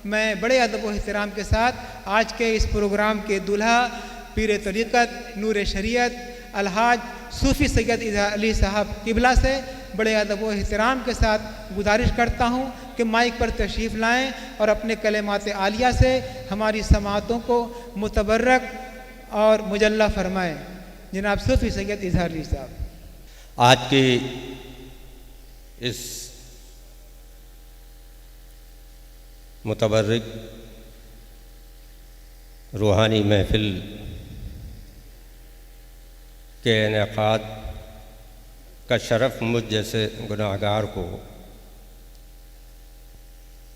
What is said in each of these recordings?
میں بڑے ادب و احترام کے ساتھ آج کے اس پروگرام کے دولہا پیر طریقت نور شریعت الحاج صوفی سید اظہار علی صاحب قبلہ سے بڑے ادب و احترام کے ساتھ گزارش کرتا ہوں کہ مائک پر تشریف لائیں اور اپنے کلمات عالیہ سے ہماری سماعتوں کو متبرک اور مجلہ فرمائیں۔ جناب صوفی سید اظہار علی صاحب۔ آج کی اس متبرک روحانی محفل کے انعقاد کا شرف مجھ جیسے گناہگار کو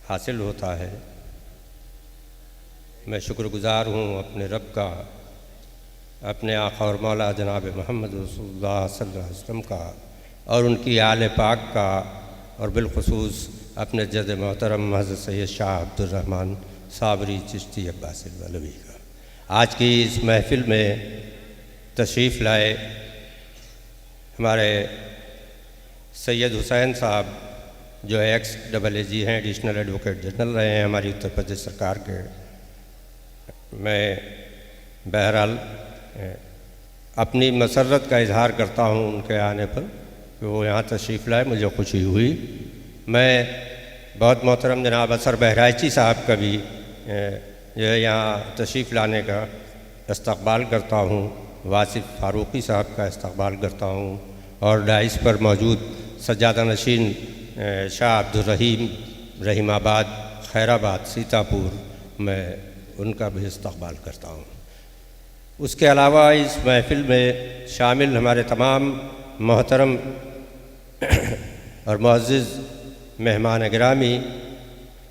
حاصل ہوتا ہے۔ میں شکر گزار ہوں اپنے رب کا، اپنے آقا اور مولا جناب محمد رسول اللہ صلی اللہ علیہ وسلم کا، اور ان کی آل پاک کا، اور بالخصوص اپنے جد محترم حضرت سید شاہ عبد الرحمن صابری چشتی عباسی العلوی کا۔ آج کی اس محفل میں تشریف لائے ہمارے سید حسین صاحب جو ایکس ڈبل اے جی ہیں، ایڈیشنل ایڈوکیٹ جنرل رہے ہیں ہماری اتر پردیش سرکار کے۔ میں بہرحال اپنی مسرت کا اظہار کرتا ہوں ان کے آنے پر کہ وہ یہاں تشریف لائے، مجھے خوشی ہوئی۔ میں بہت محترم جناب اثر بہرائچی صاحب کا بھی یہاں تشریف لانے کا استقبال کرتا ہوں، واصف فاروقی صاحب کا استقبال کرتا ہوں، اور ڈائس پر موجود سجادہ نشین شاہ عبد الرحیم رحیم آباد، خیر آباد، سیتاپور، میں ان کا بھی استقبال کرتا ہوں۔ اس کے علاوہ اس محفل میں شامل ہمارے تمام محترم اور معزز مہمان گرامی،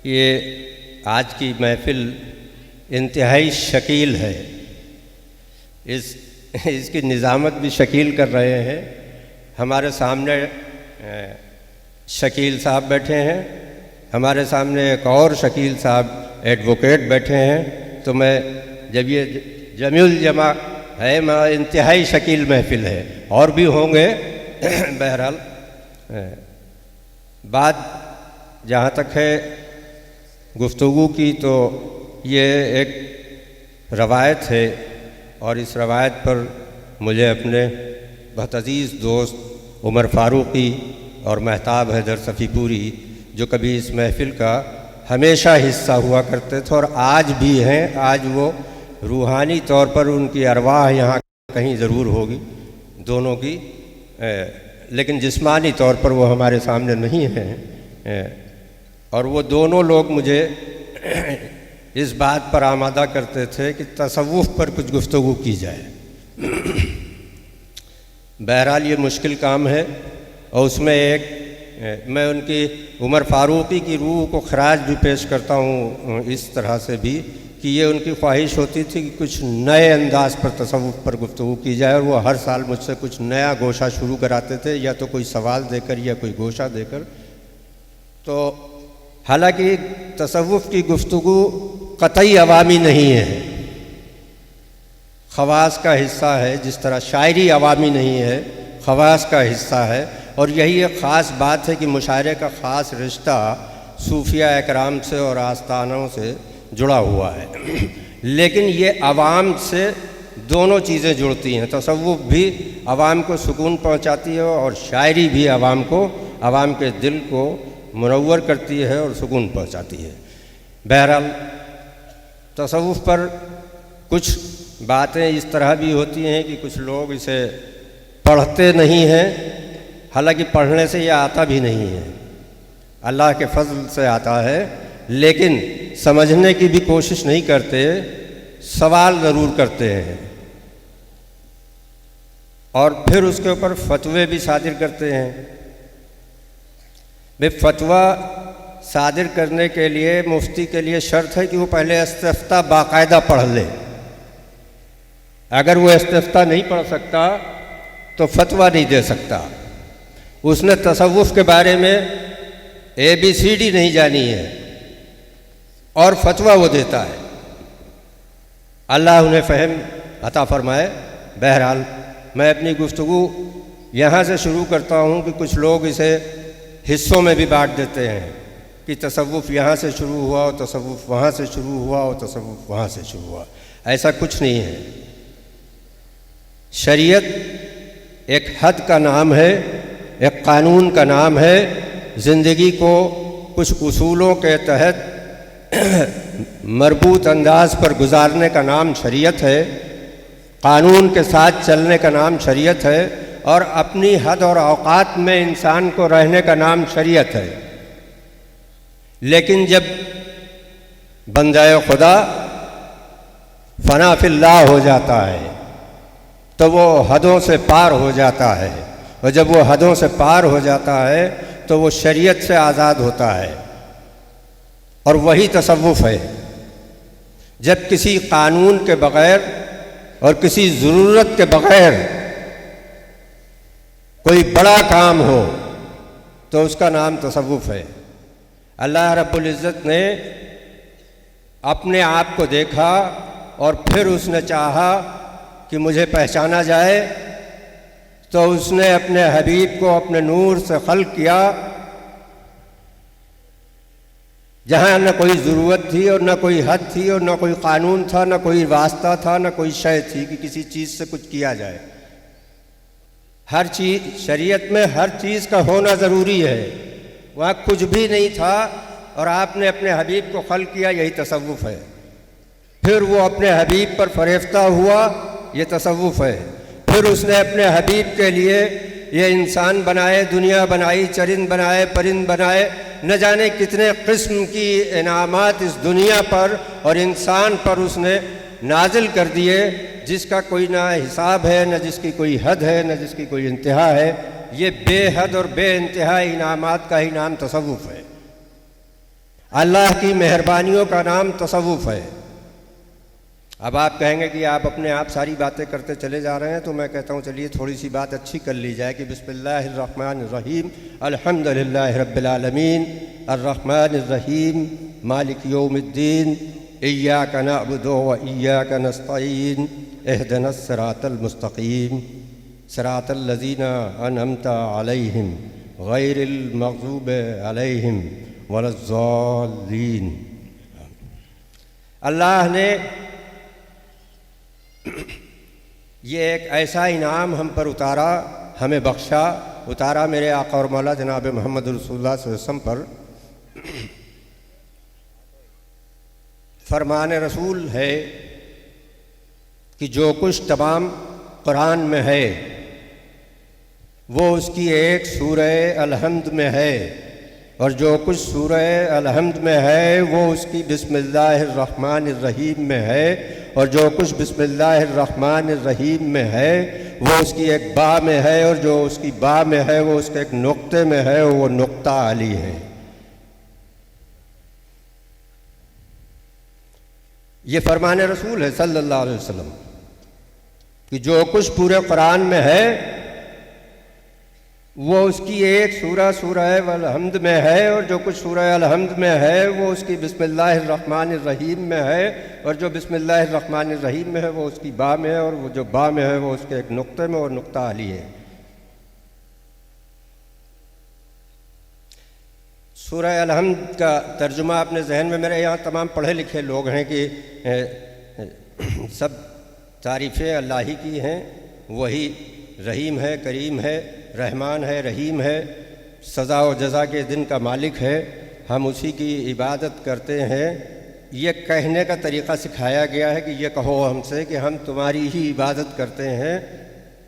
یہ آج کی محفل انتہائی شکیل ہے۔ اس کی نظامت بھی شکیل کر رہے ہیں۔ ہمارے سامنے شکیل صاحب بیٹھے ہیں، ہمارے سامنے ایک اور شکیل صاحب ایڈوکیٹ بیٹھے ہیں، تو میں جب یہ جمع الجمع ہے، انتہائی شکیل محفل ہے، اور بھی ہوں گے۔ بہرحال بات جہاں تک ہے گفتگو کی، تو یہ ایک روایت ہے، اور اس روایت پر مجھے اپنے بہت عزیز دوست عمر فاروقی اور مہتاب حیدر صفی پوری، جو کبھی اس محفل کا ہمیشہ حصہ ہوا کرتے تھے اور آج بھی ہیں، آج وہ روحانی طور پر ان کی ارواح یہاں کہیں ضرور ہوگی دونوں کی، لیکن جسمانی طور پر وہ ہمارے سامنے نہیں ہیں، اور وہ دونوں لوگ مجھے اس بات پر آمادہ کرتے تھے کہ تصوف پر کچھ گفتگو کی جائے۔ بہرحال یہ مشکل کام ہے، اور اس میں میں ان کی عمر فاروقی کی روح کو خراج بھی پیش کرتا ہوں اس طرح سے بھی کہ یہ ان کی خواہش ہوتی تھی کہ کچھ نئے انداز پر تصوف پر گفتگو کی جائے، اور وہ ہر سال مجھ سے کچھ نیا گوشہ شروع کراتے تھے، یا تو کوئی سوال دے کر یا کوئی گوشہ دے کر۔ تو حالانکہ تصوف کی گفتگو قطعی عوامی نہیں ہے، خواص کا حصہ ہے، جس طرح شاعری عوامی نہیں ہے، خواص کا حصہ ہے، اور یہی ایک خاص بات ہے کہ مشاعرے کا خاص رشتہ صوفیہ اکرام سے اور آستانوں سے جڑا ہوا ہے، لیکن یہ عوام سے دونوں چیزیں جڑتی ہیں۔ تصوف بھی عوام کو سکون پہنچاتی ہے، اور شاعری بھی عوام کے دل کو منور کرتی ہے اور سکون پہنچاتی ہے۔ بہرحال تصوف پر کچھ باتیں اس طرح بھی ہوتی ہیں کہ کچھ لوگ اسے پڑھتے نہیں ہیں، حالانکہ پڑھنے سے یہ آتا بھی نہیں ہے، اللہ کے فضل سے آتا ہے، لیکن سمجھنے کی بھی کوشش نہیں کرتے، سوال ضرور کرتے ہیں، اور پھر اس کے اوپر فتوے بھی صادر کرتے ہیں۔ فتویٰ صادر کرنے کے لیے مفتی کے لیے شرط ہے کہ وہ پہلے استفتاء باقاعدہ پڑھ لے۔ اگر وہ استفتاء نہیں پڑھ سکتا تو فتویٰ نہیں دے سکتا۔ اس نے تصوف کے بارے میں ABCD نہیں جانی ہے، اور فتویٰ وہ دیتا ہے۔ اللہ انہیں فہم عطا فرمائے۔ بہرحال میں اپنی گفتگو یہاں سے شروع کرتا ہوں کہ کچھ لوگ اسے حصوں میں بھی بانٹ دیتے ہیں، کہ تصوف یہاں سے شروع ہوا اور تصوف وہاں سے شروع ہوا اور تصوف وہاں سے شروع ہوا، ایسا کچھ نہیں ہے۔ شریعت ایک حد کا نام ہے، ایک قانون کا نام ہے، زندگی کو کچھ اصولوں کے تحت مربوط انداز پر گزارنے کا نام شریعت ہے، قانون کے ساتھ چلنے کا نام شریعت ہے، اور اپنی حد اور اوقات میں انسان کو رہنے کا نام شریعت ہے۔ لیکن جب بندہ خدا فنا فی اللہ ہو جاتا ہے تو وہ حدوں سے پار ہو جاتا ہے، اور جب وہ حدوں سے پار ہو جاتا ہے تو وہ شریعت سے آزاد ہوتا ہے، اور وہی تصوف ہے۔ جب کسی قانون کے بغیر اور کسی ضرورت کے بغیر کوئی بڑا کام ہو تو اس کا نام تصوف ہے۔ اللہ رب العزت نے اپنے آپ کو دیکھا اور پھر اس نے چاہا کہ مجھے پہچانا جائے، تو اس نے اپنے حبیب کو اپنے نور سے خلق کیا، جہاں نہ کوئی ضرورت تھی اور نہ کوئی حد تھی اور نہ کوئی قانون تھا، نہ کوئی واسطہ تھا، نہ کوئی شے تھی کہ کسی چیز سے کچھ کیا جائے۔ ہر چیز شریعت میں ہر چیز کا ہونا ضروری ہے، وہاں کچھ بھی نہیں تھا اور آپ نے اپنے حبیب کو خلق کیا، یہی تصوف ہے۔ پھر وہ اپنے حبیب پر فریفتہ ہوا، یہ تصوف ہے۔ پھر اس نے اپنے حبیب کے لیے یہ انسان بنائے، دنیا بنائی، چرند بنائے، پرند بنائے، نہ جانے کتنے قسم کی انعامات اس دنیا پر اور انسان پر اس نے نازل کر دیے، جس کا کوئی نہ حساب ہے، نہ جس کی کوئی حد ہے، نہ جس کی کوئی انتہا ہے۔ یہ بے حد اور بے انتہا انعامات کا ہی نام تصوف ہے۔ اللہ کی مہربانیوں کا نام تصوف ہے۔ اب آپ کہیں گے کہ آپ اپنے آپ ساری باتیں کرتے چلے جا رہے ہیں، تو میں کہتا ہوں چلیے تھوڑی سی بات اچھی کر لی جائے کہ بسم اللہ الرحمن الرحیم، الحمدللہ رب العالمین، الرحمن الرحیم، مالک یوم الدین، ایاک نعبد و ایاک نستعین، اہدنا الصراط المستقیم، صراط الذین انعمت علیہم غیر المغضوب علیہم ولا الضالین۔ اللہ نے یہ ایک ایسا انعام ہم پر اتارا، ہمیں بخشا، اتارا میرے آقا اور مولا جناب محمد رسول اللہ صلی اللہ علیہ وسلم پر۔ فرمان رسول ہے کہ جو کچھ تمام قرآن میں ہے وہ اس کی ایک سورہ الحمد میں ہے، اور جو کچھ سورہ الحمد میں ہے وہ اس کی بسم اللہ الرحمن الرحیم میں ہے، اور جو کچھ بسم اللہ الرحمن الرحیم میں ہے وہ اس کی ایک با میں ہے، اور جو اس کی با میں ہے وہ اس کے ایک نقطے میں ہے، وہ نقطہ علی ہے۔ یہ فرمان رسول ہے صلی اللہ علیہ وسلم کہ جو کچھ پورے قرآن میں ہے وہ اس کی ایک سورہ الحمد میں ہے، اور جو کچھ سورہ الحمد میں ہے وہ اس کی بسم اللہ الرحمن الرحیم میں ہے، اور جو بسم اللہ الرحمن الرحیم میں ہے وہ اس کی با میں ہے، اور وہ جو با میں ہے وہ اس کے ایک نقطے میں اور نقطہ علی ہے۔ سورہ الحمد کا ترجمہ اپنے ذہن میں، میرے یہاں تمام پڑھے لکھے لوگ ہیں کہ سب تعریفیں اللہ ہی کی ہیں، وہی رحیم ہے، کریم ہے، رحمان ہے، رحیم ہے، سزا و جزا کے دن کا مالک ہے، ہم اسی کی عبادت کرتے ہیں۔ یہ کہنے کا طریقہ سکھایا گیا ہے کہ یہ کہو ہم سے کہ ہم تمہاری ہی عبادت کرتے ہیں،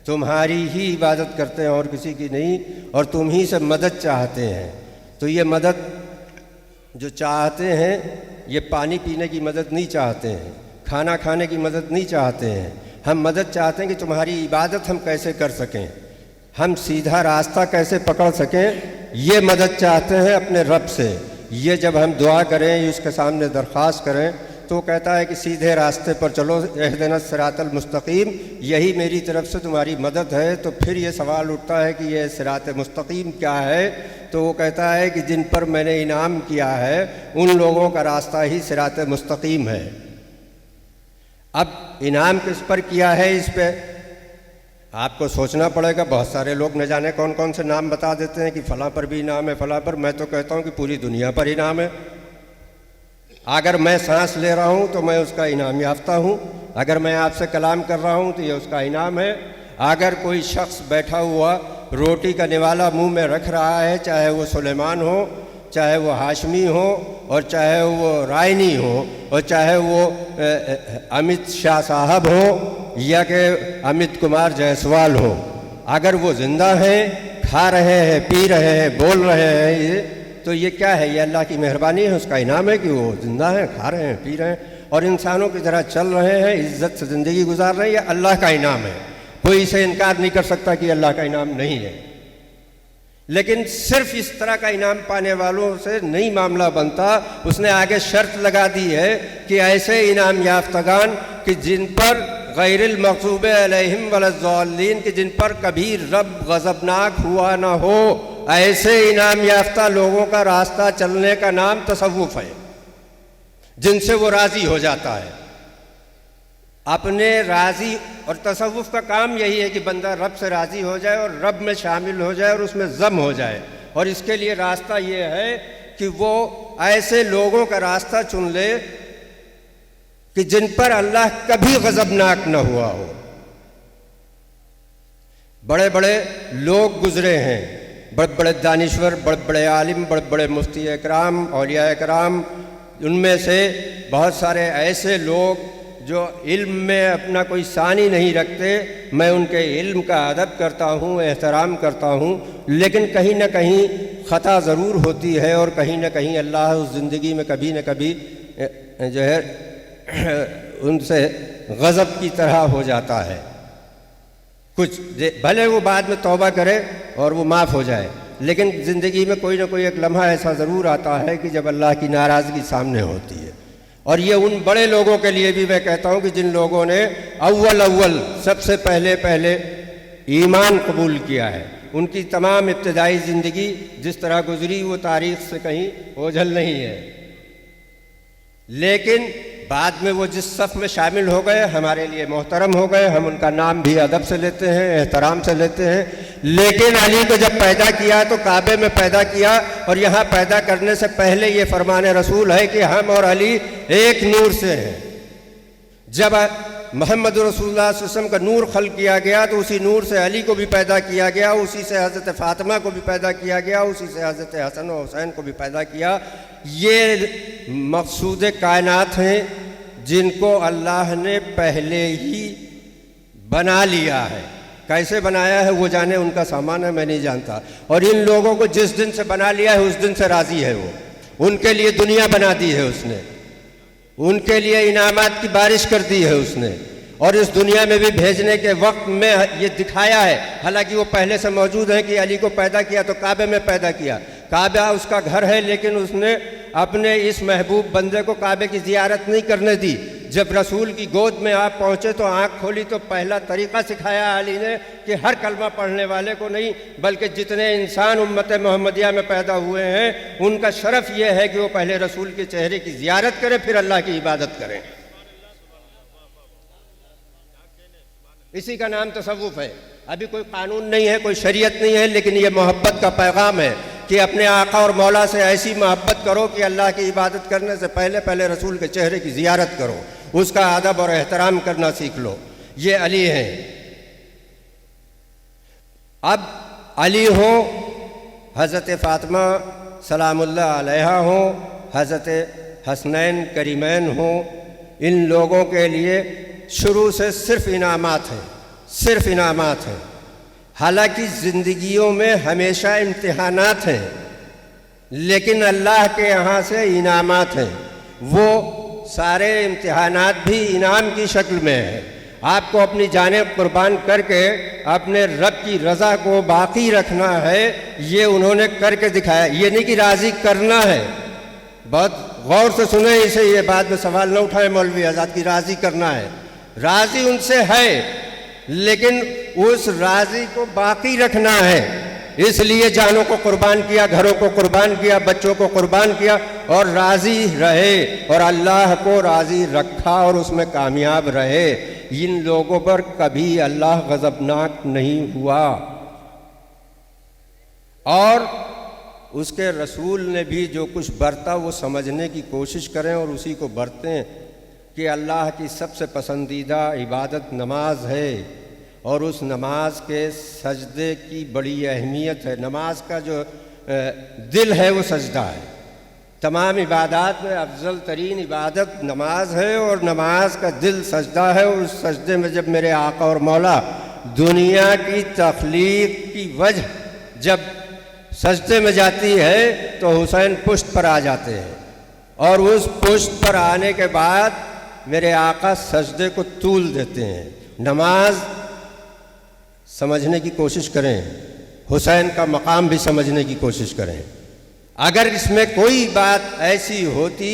تمہاری ہی عبادت کرتے ہیں اور کسی کی نہیں، اور تم ہی سے مدد چاہتے ہیں۔ تو یہ مدد جو چاہتے ہیں یہ پانی پینے کی مدد نہیں چاہتے ہیں، کھانا کھانے کی مدد نہیں چاہتے ہیں، ہم مدد چاہتے ہیں کہ تمہاری عبادت ہم کیسے کر سکیں، ہم سیدھا راستہ کیسے پکڑ سکیں، یہ مدد چاہتے ہیں اپنے رب سے۔ یہ جب ہم دعا کریں، اس کے سامنے درخواست کریں تو وہ کہتا ہے کہ سیدھے راستے پر چلو، اہدنا الصراط المستقیم، یہی میری طرف سے تمہاری مدد ہے۔ تو پھر یہ سوال اٹھتا ہے کہ یہ صراط مستقیم کیا ہے؟ تو وہ کہتا ہے کہ جن پر میں نے انعام کیا ہے ان لوگوں کا راستہ ہی صراط مستقیم ہے۔ اب انعام کس پر کیا ہے؟ اس پہ آپ کو سوچنا پڑے گا. بہت سارے لوگ نہ جانے کون کون سے نام بتا دیتے ہیں کہ فلاں پر بھی انعام ہے, فلاں پر. میں تو کہتا ہوں کہ پوری دنیا پر انعام ہے. اگر میں سانس لے رہا ہوں تو میں اس کا انعام یافتہ ہوں. اگر میں آپ سے کلام کر رہا ہوں تو یہ اس کا انعام ہے. اگر کوئی شخص بیٹھا ہوا روٹی کا نوالا منہ میں رکھ رہا ہے, چاہے وہ سلیمان ہو, چاہے وہ ہاشمی ہو, اور چاہے وہ رائنی ہو, اور چاہے وہ امت شاہ صاحب ہو یا کہ امت کمار جیسوال ہو, اگر وہ زندہ ہیں, کھا رہے ہیں, پی رہے ہیں, بول رہے ہیں, تو یہ کیا ہے؟ یہ اللہ کی مہربانی ہے, اس کا انعام ہے کہ وہ زندہ ہیں, کھا رہے ہیں, پی رہے ہیں, اور انسانوں کی طرح چل رہے ہیں, عزت سے زندگی گزار رہے ہیں. یہ اللہ کا انعام ہے. کوئی اسے انکار نہیں کر سکتا کہ اللہ کا انعام نہیں ہے. لیکن صرف اس طرح کا انعام پانے والوں سے نہیں معاملہ بنتا. اس نے آگے شرط لگا دی ہے کہ ایسے انعام یافتگان کہ جن پر غیر المغضوب علیہم ولا الضالین, کہ جن پر کبھی رب غضبناک ہوا نہ ہو, ایسے انعام یافتہ لوگوں کا راستہ چلنے کا نام تصوف ہے, جن سے وہ راضی ہو جاتا ہے. اپنے راضی, اور تصوف کا کام یہی ہے کہ بندہ رب سے راضی ہو جائے اور رب میں شامل ہو جائے اور اس میں ضم ہو جائے. اور اس کے لیے راستہ یہ ہے کہ وہ ایسے لوگوں کا راستہ چن لے کہ جن پر اللہ کبھی غضبناک نہ ہوا ہو. بڑے بڑے لوگ گزرے ہیں, بڑے بڑے دانشور, بڑے بڑے عالم, بڑے بڑے مفتی اکرام, اولیاء اکرام. ان میں سے بہت سارے ایسے لوگ جو علم میں اپنا کوئی ثانی نہیں رکھتے. میں ان کے علم کا ادب کرتا ہوں, احترام کرتا ہوں, لیکن کہیں نہ کہیں خطا ضرور ہوتی ہے, اور کہیں نہ کہیں اللہ اس زندگی میں کبھی نہ کبھی جو ہے ان سے غضب کی طرح ہو جاتا ہے. کچھ بھلے وہ بعد میں توبہ کرے اور وہ معاف ہو جائے, لیکن زندگی میں کوئی نہ کوئی ایک لمحہ ایسا ضرور آتا ہے کہ جب اللہ کی ناراضگی سامنے ہوتی ہے. اور یہ ان بڑے لوگوں کے لیے بھی میں کہتا ہوں کہ جن لوگوں نے اول سب سے پہلے ایمان قبول کیا ہے. ان کی تمام ابتدائی زندگی جس طرح گزری وہ تاریخ سے کہیں اوجھل نہیں ہے, لیکن بعد میں وہ جس صف میں شامل ہو گئے ہمارے لیے محترم ہو گئے. ہم ان کا نام بھی ادب سے لیتے ہیں, احترام سے لیتے ہیں. لیکن علی کو جب پیدا کیا تو کعبے میں پیدا کیا, اور یہاں پیدا کرنے سے پہلے یہ فرمان رسول ہے کہ ہم اور علی ایک نور سے ہیں. جب محمد رسول اللہ صلی اللہ علیہ وسلم کا نور خلق کیا گیا تو اسی نور سے علی کو بھی پیدا کیا گیا, اسی سے حضرت فاطمہ کو بھی پیدا کیا گیا, اسی سے حضرت حسن و حسین کو بھی پیدا کیا. یہ مقصود کائنات ہیں جن کو اللہ نے پہلے ہی بنا لیا ہے. کیسے بنایا ہے وہ جانے, ان کا سامان ہے, میں نہیں جانتا. اور ان لوگوں کو جس دن سے بنا لیا ہے اس دن سے راضی ہے. وہ ان کے لیے دنیا بنا دی ہے اس نے, ان کے لیے انعامات کی بارش کر دی ہے اس نے, اور اس دنیا میں بھی بھیجنے کے وقت میں یہ دکھایا ہے. حالانکہ وہ پہلے سے موجود ہیں کہ علی کو پیدا کیا تو کعبے میں پیدا کیا, کعبہ اس کا گھر ہے, لیکن اس نے اپنے اس محبوب بندے کو کعبے کی زیارت نہیں کرنے دی. جب رسول کی گود میں آپ پہنچے تو آنکھ کھولی تو پہلا طریقہ سکھایا علی نے کہ ہر کلمہ پڑھنے والے کو نہیں, بلکہ جتنے انسان امت محمدیہ میں پیدا ہوئے ہیں ان کا شرف یہ ہے کہ وہ پہلے رسول کے چہرے کی زیارت کریں, پھر اللہ کی عبادت کریں. اسی کا نام تصوف ہے. ابھی کوئی قانون نہیں ہے, کوئی شریعت نہیں ہے, لیکن یہ محبت کا پیغام ہے کہ اپنے آقا اور مولا سے ایسی محبت کرو کہ اللہ کی عبادت کرنے سے پہلے رسول کے چہرے کی زیارت کرو, اس کا ادب اور احترام کرنا سیکھ لو. یہ علی ہیں. اب علی ہوں, حضرت فاطمہ سلام اللہ علیہا ہوں, حضرت حسنین کریمین ہوں, ان لوگوں کے لیے شروع سے صرف انعامات ہیں, صرف انعامات ہیں. حالانکہ زندگیوں میں ہمیشہ امتحانات ہیں, لیکن اللہ کے یہاں سے انعامات ہیں. وہ سارے امتحانات بھی انعام کی شکل میں ہیں. آپ کو اپنی جانیں قربان کر کے اپنے رب کی رضا کو باقی رکھنا ہے, یہ انہوں نے کر کے دکھایا. یہ نہیں کہ راضی کرنا ہے, بہت غور سے سنیں اسے, یہ بات میں سوال نہ اٹھائیں مولوی آزاد کی راضی کرنا ہے. راضی ان سے ہے, لیکن اس راضی کو باقی رکھنا ہے. اس لیے جانوں کو قربان کیا, گھروں کو قربان کیا, بچوں کو قربان کیا, اور راضی رہے اور اللہ کو راضی رکھا اور اس میں کامیاب رہے. ان لوگوں پر کبھی اللہ غضبناک نہیں ہوا، اور اس کے رسول نے بھی جو کچھ برتا وہ سمجھنے کی کوشش کریں اور اسی کو برتیں کہ اللہ کی سب سے پسندیدہ عبادت نماز ہے، اور اس نماز کے سجدے کی بڑی اہمیت ہے۔ نماز کا جو دل ہے وہ سجدہ ہے، تمام عبادات میں افضل ترین عبادت نماز ہے، اور نماز کا دل سجدہ ہے، اور اس سجدے میں جب میرے آقا اور مولا دنیا کی تخلیق کی وجہ جب سجدے میں جاتی ہے تو حسین پشت پر آ جاتے ہیں، اور اس پشت پر آنے کے بعد میرے آقا سجدے کو طول دیتے ہیں۔ نماز سمجھنے کی کوشش کریں، حسین کا مقام بھی سمجھنے کی کوشش کریں۔ اگر اس میں کوئی بات ایسی ہوتی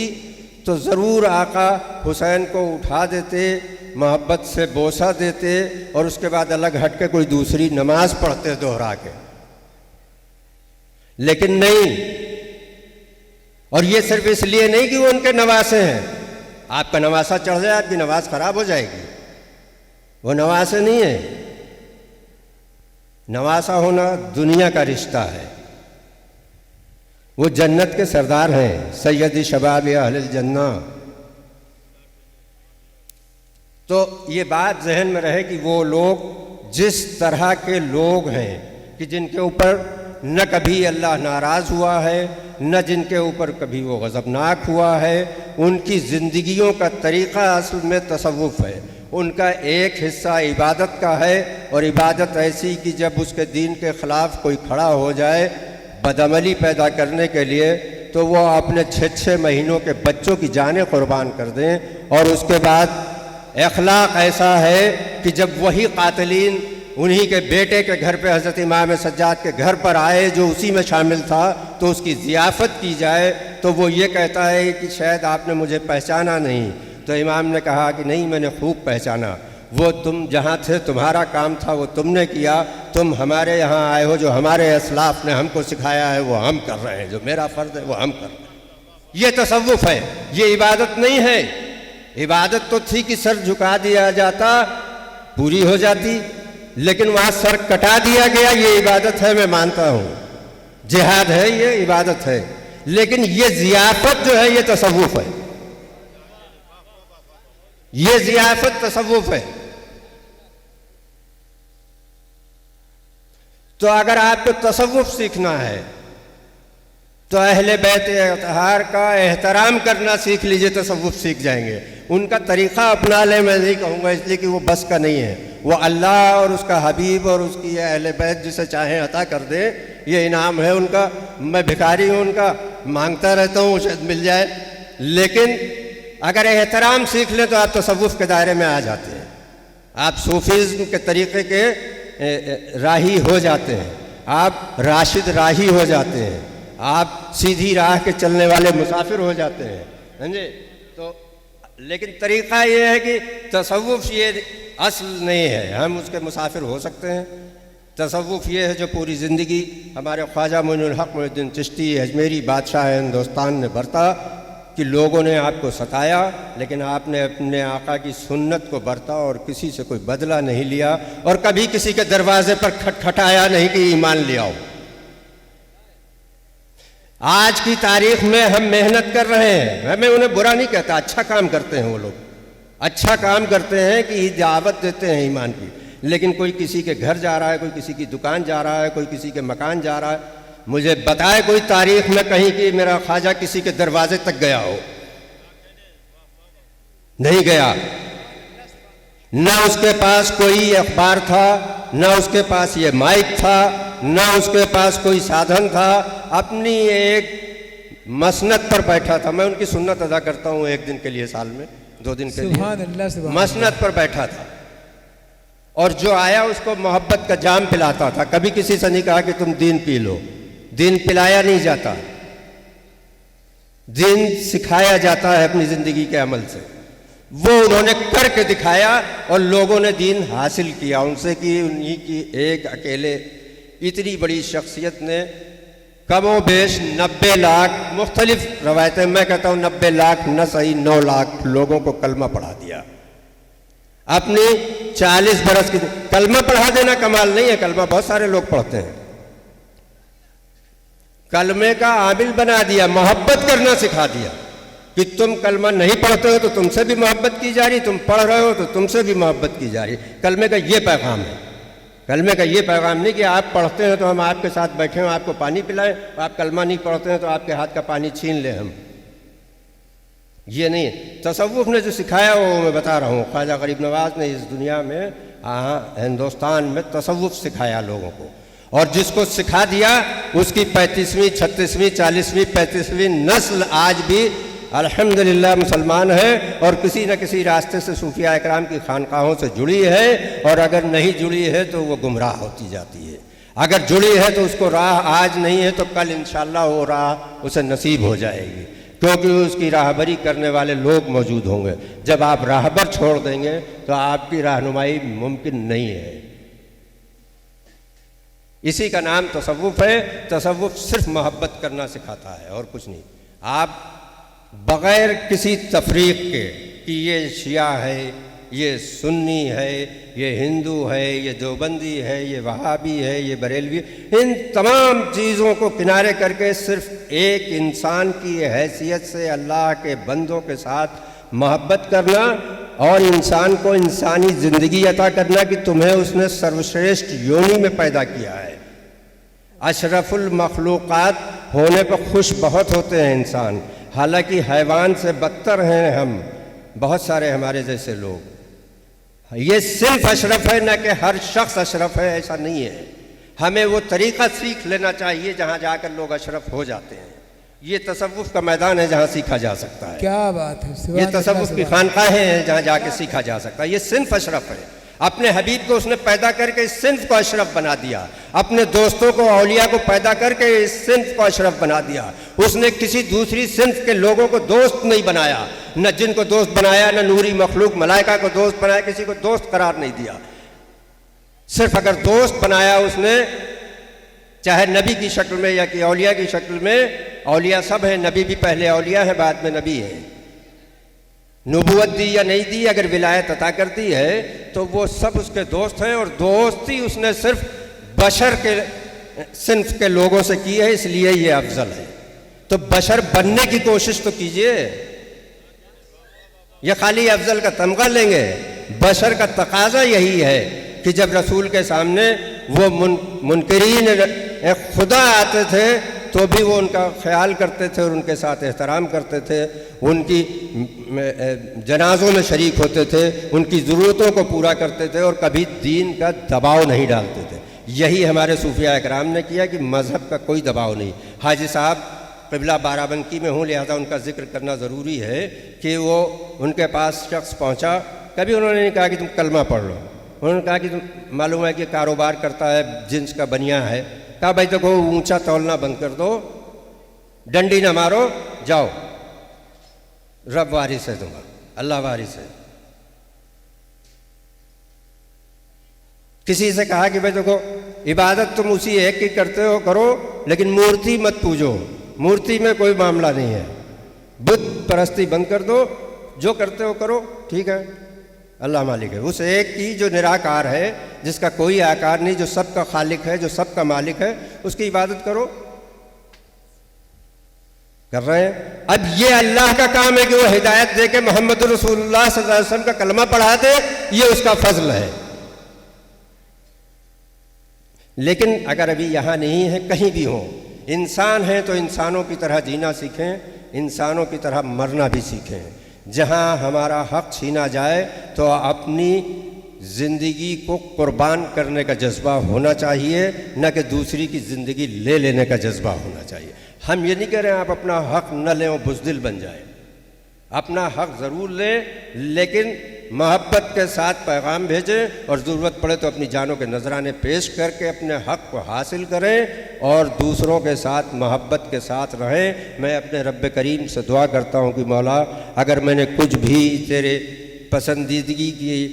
تو ضرور آقا حسین کو اٹھا دیتے، محبت سے بوسہ دیتے، اور اس کے بعد الگ ہٹ کے کوئی دوسری نماز پڑھتے دوہرا کے، لیکن نہیں۔ اور یہ صرف اس لیے نہیں کہ وہ ان کے نواسے ہیں، آپ کا نواسا چڑھ جائے آپ کی نماز خراب ہو جائے گی، وہ نواسے نہیں ہیں۔ نواسا ہونا دنیا کا رشتہ ہے، وہ جنت کے سردار ہیں، سید شباب اہل الجنہ۔ تو یہ بات ذہن میں رہے کہ وہ لوگ جس طرح کے لوگ ہیں کہ جن کے اوپر نہ کبھی اللہ ناراض ہوا ہے، نہ جن کے اوپر کبھی وہ غضبناک ہوا ہے، ان کی زندگیوں کا طریقہ اصل میں تصوف ہے۔ ان کا ایک حصہ عبادت کا ہے، اور عبادت ایسی کہ جب اس کے دین کے خلاف کوئی کھڑا ہو جائے بدعملی پیدا کرنے کے لیے تو وہ اپنے 6 مہینوں کے بچوں کی جانیں قربان کر دیں، اور اس کے بعد اخلاق ایسا ہے کہ جب وہی قاتلین انہی کے بیٹے کے گھر پہ حضرت امام سجاد کے گھر پر آئے جو اسی میں شامل تھا تو اس کی ضیافت کی جائے تو وہ یہ کہتا ہے کہ شاید آپ نے مجھے پہچانا نہیں۔ تو امام نے کہا کہ نہیں، میں نے خوب پہچانا، وہ تم جہاں تھے تمہارا کام تھا وہ تم نے کیا، تم ہمارے یہاں آئے ہو، جو ہمارے اسلاف نے ہم کو سکھایا ہے وہ ہم کر رہے ہیں، جو میرا فرض ہے وہ ہم کر رہے ہیں۔ یہ تصوف ہے، یہ عبادت نہیں ہے۔ عبادت تو تھی کہ سر جھکا دیا جاتا پوری ہو جاتی، لیکن وہاں سر کٹا دیا گیا، یہ عبادت ہے، میں مانتا ہوں جہاد ہے، یہ عبادت ہے، لیکن یہ ضیافت جو ہے یہ تصوف ہے، یہ ضیافت تصوف ہے۔ تو اگر آپ کو تصوف سیکھنا ہے تو اہل بیت اطہار کا احترام کرنا سیکھ لیجئے، تصوف سیکھ جائیں گے۔ ان کا طریقہ اپنا لیں، میں نہیں کہوں گا اس لیے کہ وہ بس کا نہیں ہے، وہ اللہ اور اس کا حبیب اور اس کی اہل بیت جسے چاہیں عطا کر دیں، یہ انعام ہے ان کا۔ میں بھکاری ہوں ان کا، مانگتا رہتا ہوں شاید مل جائے، لیکن اگر احترام سیکھ لیں تو آپ تصوف کے دائرے میں آ جاتے ہیں، آپ صوفیزم کے طریقے کے راہی ہو جاتے ہیں، آپ راشد راہی ہو جاتے ہیں، آپ سیدھی راہ کے چلنے والے مسافر ہو جاتے ہیں، سمجھے؟ تو لیکن طریقہ یہ ہے کہ تصوف یہ اصل نہیں ہے، ہم اس کے مسافر ہو سکتے ہیں۔ تصوف یہ ہے جو پوری زندگی ہمارے خواجہ معین الحق محی الدین چشتی اجمیری بادشاہ ہندوستان نے برتا کہ لوگوں نے آپ کو ستایا لیکن آپ نے اپنے آقا کی سنت کو برتا اور کسی سے کوئی بدلہ نہیں لیا، اور کبھی کسی کے دروازے پر کھٹکھٹایا نہیں کہ ایمان لے آؤ۔ آج کی تاریخ میں ہم محنت کر رہے ہیں، میں انہیں برا نہیں کہتا، اچھا کام کرتے ہیں وہ لوگ، اچھا کام کرتے ہیں کہ دعوت دیتے ہیں ایمان کی، لیکن کوئی کسی کے گھر جا رہا ہے، کوئی کسی کی دکان جا رہا ہے، کوئی کسی کے مکان جا رہا ہے، مجھے بتائے کوئی تاریخ میں کہیں کہ میرا خواجہ کسی کے دروازے تک گیا ہو؟ نہیں گیا۔ نہ اس کے پاس کوئی اخبار تھا، نہ اس کے پاس یہ مائک تھا، نہ اس کے پاس کوئی سادھن تھا، اپنی ایک مسند پر بیٹھا تھا۔ میں ان کی سنت ادا کرتا ہوں ایک دن کے لیے سال میں، 2 دن کے لیے، مسند پر بیٹھا تھا، اور جو آیا اس کو محبت کا جام پلاتا تھا۔ کبھی کسی سے نہیں کہا کہ تم دین پی لو، دین پلایا نہیں جاتا، دین سکھایا جاتا ہے اپنی زندگی کے عمل سے۔ وہ انہوں نے کر کے دکھایا اور لوگوں نے دین حاصل کیا ان سے، کہ انہی کی ایک اکیلے اتنی بڑی شخصیت نے کم و بیش 90 لاکھ مختلف روایتیں، میں کہتا ہوں 90 لاکھ نہ صحیح 9 لاکھ لوگوں کو کلمہ پڑھا دیا۔ اپنی 40 برس کی کلمہ پڑھا دینا کمال نہیں ہے، کلمہ بہت سارے لوگ پڑھتے ہیں، کلمے کا عامل بنا دیا، محبت کرنا سکھا دیا کہ تم کلمہ نہیں پڑھتے ہو تو تم سے بھی محبت کی جا رہی، تم پڑھ رہے ہو تو تم سے بھی محبت کی جا رہی۔ کلمے کا یہ پیغام ہے، کلمے کا یہ پیغام نہیں کہ آپ پڑھتے ہیں تو ہم آپ کے ساتھ بیٹھے ہوں آپ کو پانی پلائیں، آپ کلمہ نہیں پڑھتے ہیں تو آپ کے ہاتھ کا پانی چھین لیں ہم، یہ نہیں۔ تصوف نے جو سکھایا وہ میں بتا رہا ہوں، خواجہ غریب نواز نے اس دنیا میں ہندوستان میں تصوف سکھایا لوگوں کو، اور جس کو سکھا دیا اس کی 35ویں 36ویں 40ویں 35ویں نسل آج بھی الحمدللہ مسلمان ہے، اور کسی نہ کسی راستے سے صوفیاء اکرام کی خانقاہوں سے جڑی ہے، اور اگر نہیں جڑی ہے تو وہ گمراہ ہوتی جاتی ہے، اگر جڑی ہے تو اس کو راہ آج نہیں ہے تو کل انشاءاللہ وہ راہ اسے نصیب ہو جائے گی، کیونکہ اس کی راہبری کرنے والے لوگ موجود ہوں گے۔ جب آپ راہبر چھوڑ دیں گے تو آپ کی رہنمائی ممکن نہیں ہے۔ اسی کا نام تصوف ہے۔ تصوف صرف محبت کرنا سکھاتا ہے اور کچھ نہیں۔ آپ بغیر کسی تفریق کے کہ یہ شیعہ ہے، یہ سنی ہے، یہ ہندو ہے، یہ دیوبندی ہے، یہ وہابی ہے، یہ بریلوی، ان تمام چیزوں کو کنارے کر کے صرف ایک انسان کی حیثیت سے اللہ کے بندوں کے ساتھ محبت کرنا، اور انسان کو انسانی زندگی عطا کرنا کہ تمہیں اس نے سروشریشٹھ یونی میں پیدا کیا ہے۔ اشرف المخلوقات ہونے پر خوش بہت ہوتے ہیں انسان، حالانکہ حیوان سے بدتر ہیں ہم، بہت سارے ہمارے جیسے لوگ۔ یہ صرف اشرف ہے، نہ کہ ہر شخص اشرف ہے، ایسا نہیں ہے۔ ہمیں وہ طریقہ سیکھ لینا چاہیے جہاں جا کر لوگ اشرف ہو جاتے ہیں۔ یہ تصوف کا میدان ہے جہاں سیکھا جا سکتا ہے، کیا بات ہے، یہ تصوف کی خانقاہیں ہیں جہاں جا کے سیکھا جا سکتا ہے۔ یہ صنف اشرف ہے، اپنے حبیب کو اس نے پیدا کر کے اس صنف کو اشرف بنا دیا، اپنے دوستوں کو اولیاء کو پیدا کر کے اس صنف کو اشرف بنا دیا۔ اس نے کسی دوسری صنف کے لوگوں کو دوست نہیں بنایا، نہ جن کو دوست بنایا، نہ نوری مخلوق ملائکہ کو دوست بنایا، کسی کو دوست قرار نہیں دیا۔ صرف اگر دوست بنایا اس نے، چاہے نبی کی شکل میں یا کہ اولیاء کی شکل میں، اولیاء سب ہیں، نبی بھی پہلے اولیاء ہے بعد میں نبی ہے، نبوت دی یا نہیں دی، اگر ولایت عطا کرتی ہے تو وہ سب اس کے دوست ہیں، اور دوستی اس نے صرف بشر کے صنف کے لوگوں سے کی ہے، اس لیے یہ افضل ہے۔ تو بشر بننے کی کوشش تو کیجئے، یہ خالی افضل کا تمغہ لیں گے؟ بشر کا تقاضا یہی ہے کہ جب رسول کے سامنے وہ منکرین خدا آتے تھے تو بھی وہ ان کا خیال کرتے تھے اور ان کے ساتھ احترام کرتے تھے، ان کی جنازوں میں شریک ہوتے تھے، ان کی ضرورتوں کو پورا کرتے تھے، اور کبھی دین کا دباؤ نہیں ڈالتے تھے۔ یہی ہمارے صوفیاء اکرام نے کیا کہ مذہب کا کوئی دباؤ نہیں۔ حاجی صاحب قبلہ بارہ بنکی میں ہوں، لہذا ان کا ذکر کرنا ضروری ہے کہ وہ ان کے پاس شخص پہنچا، کبھی انہوں نے نہیں کہا کہ تم کلمہ پڑھ لو، انہوں نے کہا کہ تم معلوم ہے کہ کاروبار کرتا ہے، جنس کا بنیا ہے، کہا بھائی دیکھو اونچا تولنا بند کر دو، ڈنڈی نہ مارو، جاؤ، رب وارث ہے تمہارا، اللہ وارث ہے۔ کسی سے کہا کہ بھائی دیکھو عبادت تم اسی ایک کی کرتے ہو کرو، لیکن مورتی مت پوجو، مورتی میں کوئی معاملہ نہیں ہے، بت پرستی بند کر دو، جو کرتے ہو کرو، ٹھیک ہے، اللہ مالک ہے۔ اس ایک کی جو نراکار ہے، جس کا کوئی آکار نہیں، جو سب کا خالق ہے، جو سب کا مالک ہے، اس کی عبادت کرو، کر رہے ہیں۔ اب یہ اللہ کا کام ہے کہ وہ ہدایت دے کے محمد رسول اللہ صلی اللہ علیہ وسلم کا کلمہ پڑھا دے، یہ اس کا فضل ہے۔ لیکن اگر ابھی یہاں نہیں ہے، کہیں بھی ہوں، انسان ہیں تو انسانوں کی طرح جینا سیکھیں، انسانوں کی طرح مرنا بھی سیکھیں۔ جہاں ہمارا حق چھینا جائے تو اپنی زندگی کو قربان کرنے کا جذبہ ہونا چاہیے، نہ کہ دوسری کی زندگی لے لینے کا جذبہ ہونا چاہیے۔ ہم یہ نہیں کہہ رہے ہیں آپ اپنا حق نہ لیں اور بزدل بن جائیں، اپنا حق ضرور لیں، لیکن محبت کے ساتھ پیغام بھیجیں، اور ضرورت پڑے تو اپنی جانوں کے نذرانے پیش کر کے اپنے حق کو حاصل کریں، اور دوسروں کے ساتھ محبت کے ساتھ رہیں۔ میں اپنے رب کریم سے دعا کرتا ہوں کہ مولا، اگر میں نے کچھ بھی تیرے پسندیدگی کی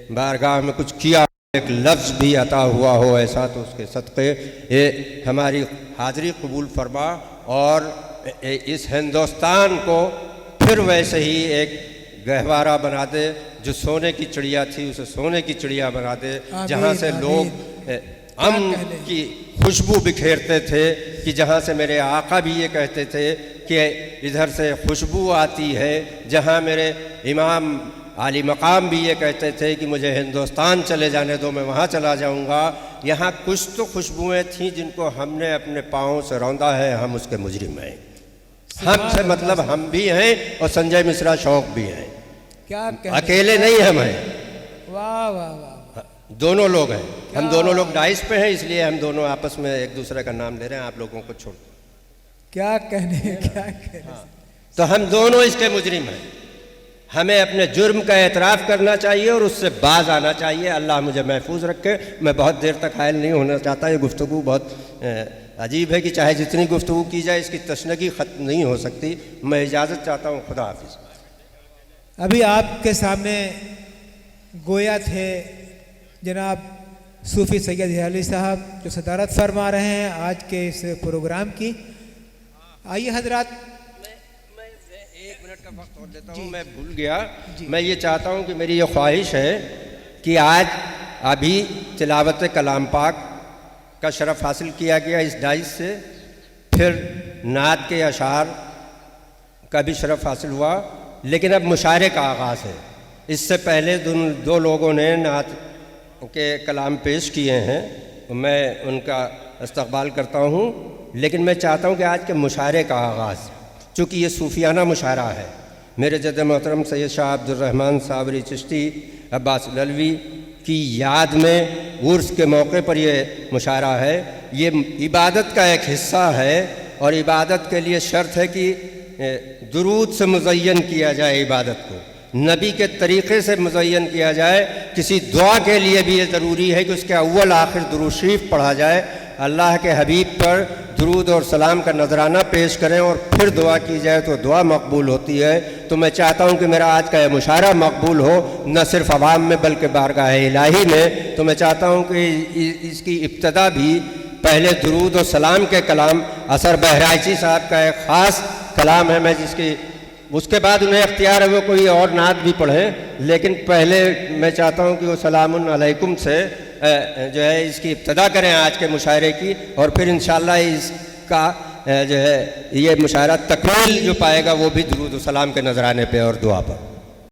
بارگاہ میں کچھ کیا، ایک لفظ بھی عطا ہوا ہو ایسا، تو اس کے صدقے ہماری حاضری قبول فرما، اور اس ہندوستان کو پھر ویسے ہی ایک گہوارہ بنا دے، جو سونے کی چڑیا تھی اسے سونے کی چڑیا بنا دے، جہاں سے لوگ امن کی خوشبو بکھیرتے تھے، کہ جہاں سے میرے آقا بھی یہ کہتے تھے کہ ادھر سے خوشبو آتی ہے، جہاں میرے امام عالی مقام بھی یہ کہتے تھے کہ مجھے ہندوستان چلے جانے دو، میں وہاں چلا جاؤں گا، یہاں کچھ تو خوشبوئیں تھیں جن کو ہم نے اپنے پاؤں سے روندا ہے، ہم اس کے مجرم ہیں۔ ہم سے مطلب ہم بھی ہیں اور سنجے مشرا شوق بھی ہیں، کیا اکیلے نہیں ہم ہیں، واہ واہ واہ، دونوں لوگ ہیں، ہم دونوں لوگ ڈائس پہ ہیں، اس لیے ہم دونوں آپس میں ایک دوسرے کا نام لے رہے ہیں، آپ لوگوں کو چھوڑ دیں۔ کیا کہنے، کیا کہنے۔ تو ہم دونوں اس کے مجرم ہیں، ہمیں اپنے جرم کا اعتراف کرنا چاہیے اور اس سے باز آنا چاہیے۔ اللہ مجھے محفوظ رکھے، میں بہت دیر تک حائل نہیں ہونا چاہتا، یہ گفتگو بہت عجیب ہے کہ چاہے جتنی گفتگو کی جائے اس کی تشنگی ختم نہیں ہو سکتی۔ میں اجازت چاہتا ہوں، خدا حافظ۔ ابھی آپ کے سامنے گویا تھے جناب صوفی سید اظہار علی صاحب، جو صدارت فرما رہے ہیں آج کے اس پروگرام کی۔ آئیے حضرات، میں ایک منٹ کا وقت اور دیتا ہوں، میں بھول گیا۔ میں یہ چاہتا ہوں کہ میری یہ خواہش ہے کہ آج ابھی تلاوت کلام پاک کا شرف حاصل کیا گیا اس ڈائس سے، پھر نعت کے اشعار کا بھی شرف حاصل ہوا، لیکن اب مشاعرے کا آغاز ہے۔ اس سے پہلے دو لوگوں نے نعت کے کلام پیش کیے ہیں، میں ان کا استقبال کرتا ہوں، لیکن میں چاہتا ہوں کہ آج کے مشاعرے کا آغاز، چونکہ یہ صوفیانہ مشاعرہ ہے، میرے جد محترم سید شاہ عبد الرحمن صابری چشتی عباس للوی کی یاد میں عرس کے موقع پر یہ مشاعرہ ہے۔ یہ عبادت کا ایک حصہ ہے، اور عبادت کے لیے شرط ہے کہ درود سے مزین کیا جائے، عبادت کو نبی کے طریقے سے مزین کیا جائے۔ کسی دعا کے لیے بھی یہ ضروری ہے کہ اس کے اول آخر درود شریف پڑھا جائے، اللہ کے حبیب پر درود اور سلام کا نذرانہ پیش کریں اور پھر دعا کی جائے تو دعا مقبول ہوتی ہے۔ تو میں چاہتا ہوں کہ میرا آج کا یہ مشاعرہ مقبول ہو، نہ صرف عوام میں بلکہ بارگاہ الہی میں۔ تو میں چاہتا ہوں کہ اس کی ابتدا بھی پہلے درود و سلام کے کلام، اثر بہرائچی صاحب کا ایک خاص کلام ہے، میں جس کی اس کے بعد انہیں اختیار ہے وہ کوئی اور نعت بھی پڑھیں، لیکن پہلے میں چاہتا ہوں کہ وہ سلام علیکم سے جو ہے اس کی ابتدا کریں آج کے مشاعرے کی، اور پھر انشاءاللہ اس کا جو ہے یہ مشاعرہ تکمیل جو پائے گا وہ بھی درود و سلام کے نذرانے پہ اور دعا پر۔